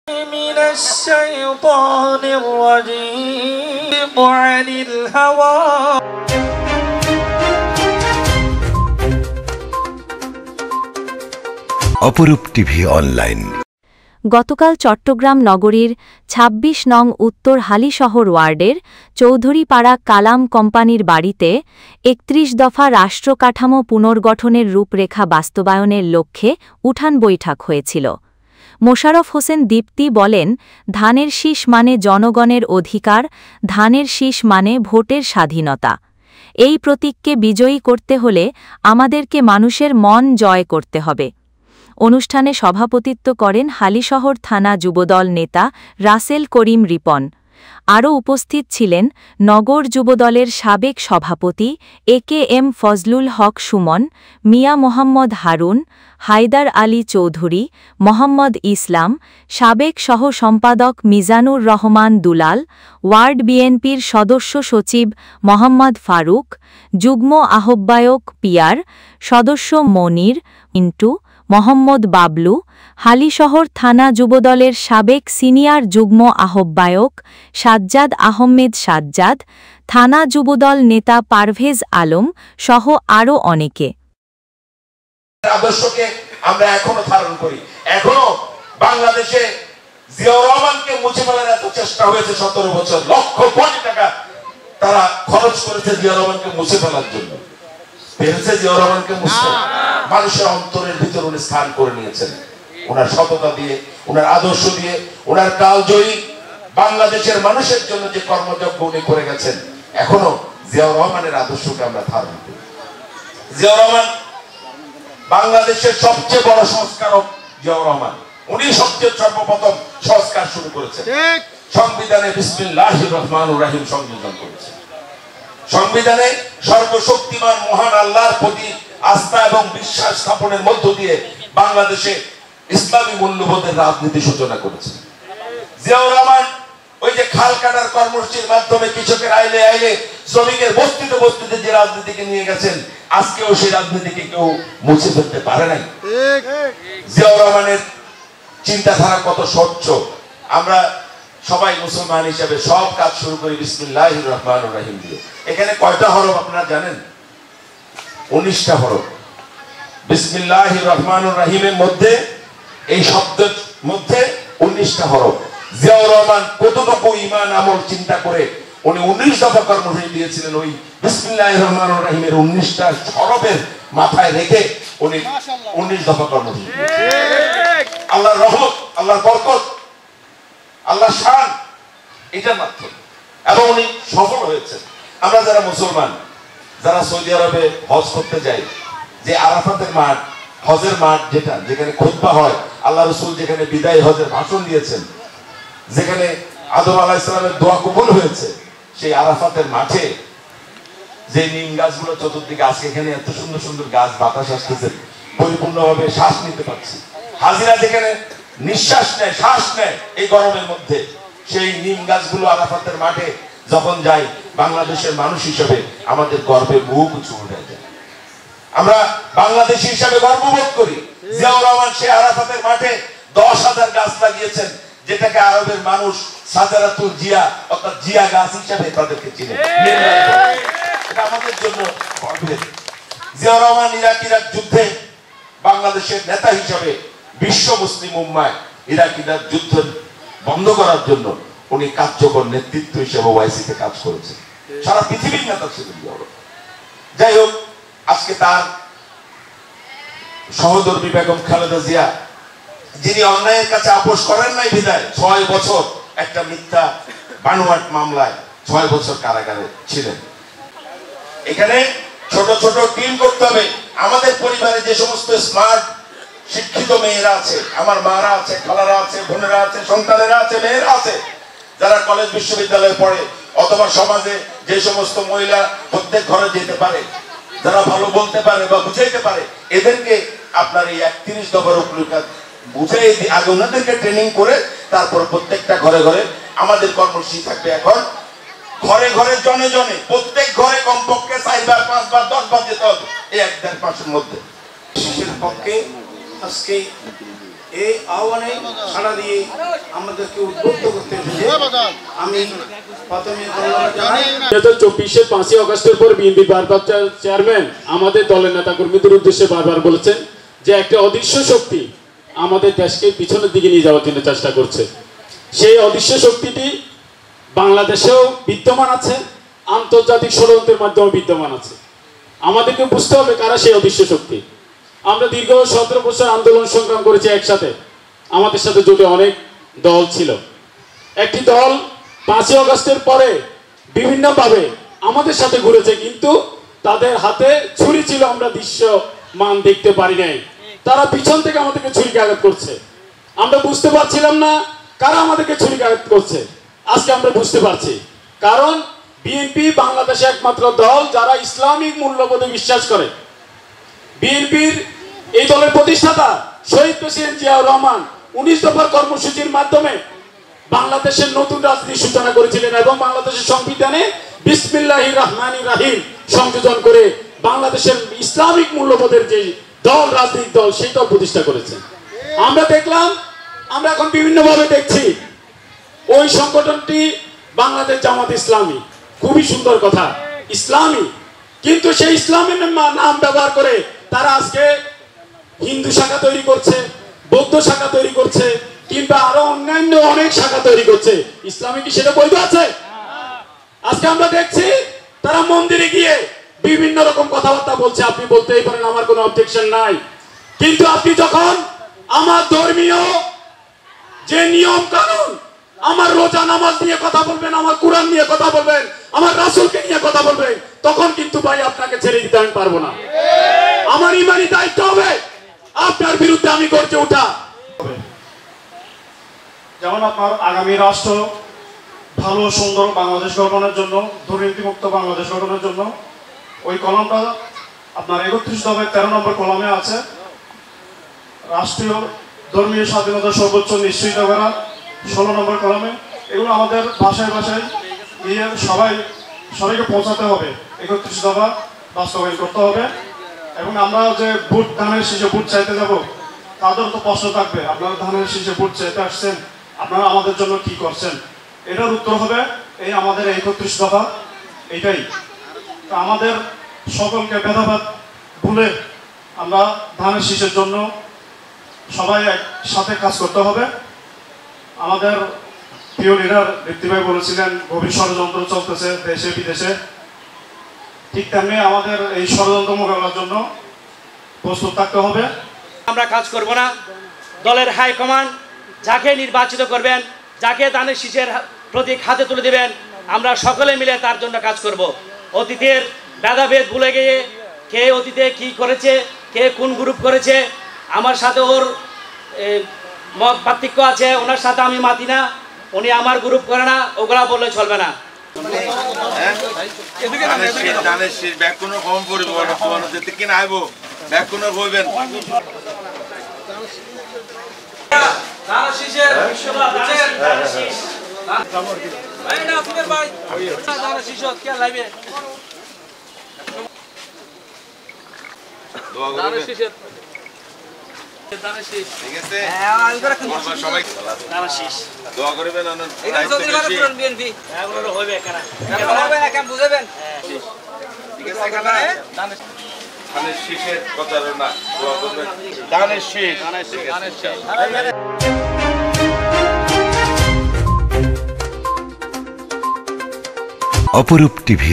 من الشيطان الرجيم عن الهوى অপরূপ TV online. গতকাল চট্টগ্রাম নগরীর ২৬ নং উত্তর হালিশহর ওয়ার্ডের চৌধুরীপাড়া কালাম কোম্পানির বাড়িতে ৩১ দফা রাষ্ট্রকাঠামো পুনর্গঠনের রূপরেখা বাস্তবায়নের লক্ষ্যে উঠান বৈঠক হয়েছিল। মোশাররফ হোসেন দীপ্তি বলেন, ধানের শীষ মানে জনগণের অধিকার, ধানের শীষ মানে ভোটের স্বাধীনতা। এই প্রতীককে বিজয়ী করতে হলে আমাদেরকে মানুষের মন জয় করতে হবে। অনুষ্ঠানে সভাপতিত্ব করেন হালিশহর থানা যুবদল নেতা রাসেল করিম রিপন। আরও উপস্থিত ছিলেন নগর যুবদলের সাবেক সভাপতি AKM ফজলুল হক সুমন, মিয়া মোহাম্মদ হারুন, হায়দার আলী চৌধুরী, মোহাম্মদ ইসলাম, সাবেক সহ সম্পাদক মিজানুর রহমান দুলাল, ওয়ার্ড বিএনপির সদস্য সচিব মোহাম্মদ ফারুক, যুগ্ম আহ্বায়ক পিয়ার, সদস্য মনির, ইন্টু, মোহাম্মদ বাবলু, হালিশহর থানা যুবদলের সাবেক সিনিয়র যুগ্ম আহ্বায়ক সাজ্জাদ আহমেদ সাজ্জাদ, থানা যুবদল নেতা পারভেজ আলম সহ আরও অনেকে। আদর্শকে আমরা এখনো ধারণ করি। এখনো বাংলাদেশে জিয়াউর রহমানকে মুছে ফেলার এত চেষ্টা হয়েছে, 17 বছর লক্ষ কোটি টাকা তারা খরচ করেছে জিয়াউর রহমানকে মুছে ফেলার জন্য। পেরেছে জিয়াউর রহমানকে মুছে? মানুষের অন্তরের ভিতর উনি স্থান করে নিয়েছেন ওনার সততা দিয়ে, ওনার আদর্শ দিয়ে, ওনার কালজয়ী বাংলাদেশের মানুষের জন্য যে কর্মযজ্ঞ উনি করে গেছেন। এখনো জিয়াউর রহমানের আদর্শকে আমরা ধারণ করি। জিয়াউর রহমান বাংলাদেশের সবচেয়ে বড় সংস্কারক। জিয়াউর রহমান উনি সবচেয়ে সর্বপ্রথম সংস্কার শুরু করেছেন। সংবিধানে বিসমিল্লাহির রহমানির রহিম সংযোজন করেছেন। সংবিধানে সর্বশক্তিমান মহান আল্লাহর প্রতি আস্থা এবং বিশ্বাস স্থাপনের মধ্য দিয়ে বাংলাদেশে ইসলামী মূল্যবোধের রাজনীতি সূচনা করেছে। জিয়াউর রহমান ওই যে খাল কাটার কর্মসূচির মাধ্যমে কৃষকের আইলে আইলে শ্রমিকের বস্তিতে বস্তিতে যে রাজনীতিকে নিয়ে গেছেন, আজকেও সেই রাজনীতিকে কেউ মুছে ফেলতে পারে নাই। জিয়াউর রহমানের চিন্তাধারা কত স্বচ্ছ। আমরা সবাই মুসলমান হিসেবে সব কাজ শুরু করি বিসমিল্লাহির রহমানির রহিম দিয়ে। এখানে কয়টা হরফ আপনারা জানেন? 19টা হরফ। বিসমিল্লাহির রহমানির রহিমের মধ্যে, এই শব্দের মধ্যে 19টা হরফ। জিয়াউর রহমান কতটুকু ঈমান আমল চিন্তা করে উনি 19 দফা কর্মসূচি দিয়েছিলেন। ওই বিসমিল্লাহির রহমানির রহিমের 19টা হরফের মাথায় রেখে উনি 19 দফা কর্মসূচি দিয়েছিলেন। আল্লাহর রহমত, আল্লাহর বরকত, আল্লাহর শান, এটার মাধ্যমে, এবং উনি সফল হয়েছেন। আমরা যারা মুসলমান, যারা সৌদি আরবে হজ করতে যাই, যে আরাফাতের মাঠ, হজের মাঠ, যেটা যেখানে খুতবা হয়, আল্লাহ রাসূল যেখানে বিদায় হজের ভাষণ দিয়েছেন, যেখানে আদম আলাইহিস সালামের দোয়া কবুল হয়েছে, সেই আরাফাতের মাঠে যে নিম গাছগুলো চতুর্দিকে, আজকে এখানে এত সুন্দর সুন্দর গাছ, বাতাস আসতেছে, পরিপূর্ণভাবে শ্বাস নিতে পারছি। হাজিরা যেখানে নিঃশ্বাস নেয়, শ্বাস নেয় এই গরমের মধ্যে, সেই নিম গাছগুলো আরাফাতের মাঠে যখন যাই, বাংলাদেশের মানুষ হিসেবে আমাদের গর্বে বুক উঁচু হয়ে যায়। আমরা বাংলাদেশী হিসেবে গর্ববোধ করি। জিয়াউর রহমান সে আরাফাতের মাঠে 10,000 গাছ লাগিয়েছেন, যেটাকে আরবের মানুষ সাজারাতুল জিয়া, অর্থাৎ জিয়া গাছ হিসেবে তাদেরকে চিনে। এটা আমাদের জন্য গর্বের। জিয়াউর রহমান ইরাক যুদ্ধে বাংলাদেশের নেতা হিসেবে বিশ্ব মুসলিম উম্মায় ইরাক যুদ্ধ বন্ধ করার জন্য উনি কার্যকর নেতৃত্ব হিসেবে ওআইসিতে কাজ করেছেন। সারা পৃথিবীর নেতা ছিলেন জিয়াউর রহমান। যাই হোক, আজকে তার সহধর্মী বেগম খালেদা জিয়া, যিনি অন্যায়ের কাছে আপোষ করেন নাই বিদায় 6 বছর একটা মিথ্যা বানোয়াট মামলায় 6 বছর কারাগারে ছিলেন। এখানে ছোট ছোট টিম করতে হবে। আমাদের পরিবারে যে সমস্ত স্মার্ট শিক্ষিত মেয়েরা আছে, আমার মারা আছে, খালারা আছে, বোনেরা আছে, সন্তানেরা আছে, মেয়েরা আছে, যারা কলেজ বিশ্ববিদ্যালয়ে পড়ে, অথবা সমাজে যে সমস্ত মহিলা প্রত্যেক ঘরে যেতে পারে, যারা ভালো বলতে পারে বা বুঝাইতে পারে, এদেরকে আপনার এই 31 দফার উপলক্ষে বুঝাই আগে ওনাদেরকে ট্রেনিং করে তারপর প্রত্যেকটা ঘরে ঘরে আমাদের কর্মসূচি থাকবে। এখন ঘরে ঘরে জনে জনে, প্রত্যেক ঘরে কমপক্ষে 4 বার 5 বার 10 বার যেতে হবে এই 1-1.5 মাসের মধ্যে। শিশুর পক্ষে আজকে এই আহ্বানে সাড়া দিয়ে আমাদেরকে উদ্বুদ্ধ করতে এসেছে। আমি প্রথমে ধন্যবাদ জানাই। 2024-এর 5ই আগস্টের পর বিএনপি ভারপ্রাপ্ত চেয়ারম্যান আমাদের দলের নেতা কর্মীদের উদ্দেশ্যে বারবার বলেছেন যে একটা অদৃশ্য শক্তি আমাদের দেশকে পিছনের দিকে নিয়ে যাওয়ার জন্য চেষ্টা করছে। সেই অদৃশ্য শক্তিটি বাংলাদেশেও বিদ্যমান আছে, আন্তর্জাতিক ষড়যন্ত্রের মাধ্যমে বিদ্যমান আছে। আমাদেরকে বুঝতে হবে কারা সেই অদৃশ্য শক্তি। আমরা দীর্ঘ 17 বছর আন্দোলন সংগ্রাম করেছি একসাথে। আমাদের সাথে জোটে অনেক দল ছিল। একটি দল 5ই আগস্টের পরে বিভিন্নভাবে আমাদের সাথে ঘুরেছে, কিন্তু তাদের হাতে ছুরি ছিল, আমরা দৃশ্যমান দেখতে পারি নাই। তারা পিছন থেকে আমাদেরকে ছুরিকাঘাত করছে। আমরা বুঝতে পারছিলাম না কারা আমাদেরকে ছুরিকাঘাত করছে। আজকে আমরা বুঝতে পারছি, কারণ বিএনপি বাংলাদেশে একমাত্র দল যারা ইসলামিক মূল্যবোধে বিশ্বাস করে। বিএনপির এই দলের প্রতিষ্ঠাতা শহীদ প্রেসিডেন্ট জিয়াউর রহমান 19 দফার কর্মসূচির মাধ্যমে বাংলাদেশের নতুন রাজনীতির সূচনা করেছিলেন এবং বাংলাদেশের সংবিধানে বিসমিল্লাহির রহমানির রহিম সংযোজন করে বাংলাদেশের ইসলামিক মূল্যবোধের যে দল, রাজনৈতিক দল, সেই দল প্রতিষ্ঠা করেছেন। আমরা দেখলাম, আমরা এখন বিভিন্নভাবে দেখছি ওই সংগঠনটি বাংলাদেশ জামাত ইসলামী, খুবই সুন্দর কথা, ইসলামী, কিন্তু সেই ইসলামের নাম ব্যবহার করে তারা আজকে হিন্দু শাখা তৈরি করছে, বৌদ্ধ শাখা তৈরি করছে, কিংবা আরো অন্যান্য অনেক শাখা তৈরি করছে। ইসলামী কি সেটা বৈধ আছে? আজকে আমরা দেখছি তারা মন্দিরে গিয়ে বিভিন্ন রকম কথাবার্তা বলছে। আপনি বলতেই পারেন, আমার কোনো অবজেকশন নাই, কিন্তু আপনি যখন আমার ধর্মীয় যে নিয়ম কানুন, আমার রোজা নামাজ নিয়ে কথা বলবেন, আমার কোরআন নিয়ে কথা বলবেন, আমার রাসূলকে নিয়ে কথা বলবেন, তখন কিন্তু ভাই আপনাকে ছেড়ে দিতে আমি পারবো না। আমার ইমানি দায়িত্ব হবে আপনার বিরুদ্ধে আমি গর্জে ওঠা। যেমন আপনার আগামী রাষ্ট্র ভালো সুন্দর বাংলাদেশ গঠনের জন্য, দুর্নীতিমুক্ত বাংলাদেশ গঠনের জন্য ওই কলামটা আপনার 31 দফায় 13 নম্বর কলামে আছে। রাষ্ট্রীয় ধর্মীয় স্বাধীনতা সর্বোচ্চ নিশ্চিত করা 16 নম্বর কলামে। এগুলো আমাদের ভাষায় ভাষায় গিয়ে সবাইকে পৌঁছাতে হবে। 31 দফা বাস্তবায়ন করতে হবে। এবং আমরা যে ভোট, ধানের শীষে ভোট চাইতে যাব, তাদের তো প্রশ্ন থাকবে, আপনারা ধানের শীষে ভোট চাইতে আসছেন, আপনারা আমাদের জন্য কি করছেন? এটার উত্তর হবে এই আমাদের 31 দফা। এইটাই আমাদের সকলকে ভেদাভেদ ভুলে আমরা ধানের শীষের জন্য সবাই একসাথে কাজ করতে হবে। আমাদের প্রিয় লিডার দীপ্তি ভাই বলেছিলেন গভীর ষড়যন্ত্র চলতেছে দেশে বিদেশে, ঠিক তেমনি আমাদের এই ষড়যন্ত্র মোকাবেলার জন্য প্রস্তুত থাকতে হবে। আমরা কাজ করব না। দলের হাইকমান্ড যাকে নির্বাচিত করবেন, যাকে ধানের শীষের প্রতীক হাতে তুলে দেবেন, আমরা সকলে মিলে তার জন্য কাজ করব। অতীতের ভেদাভেদ ভুলে গিয়ে কে অতীতে কি করেছে, কে কোন গ্রুপ করেছে, আমার সাথে ওর মত পার্থক্য আছে, ওনার সাথে আমি মাতি না, উনি আমার গ্রুপ করে না, ওগুলা বললে চলবে না। অপরূপ টিভি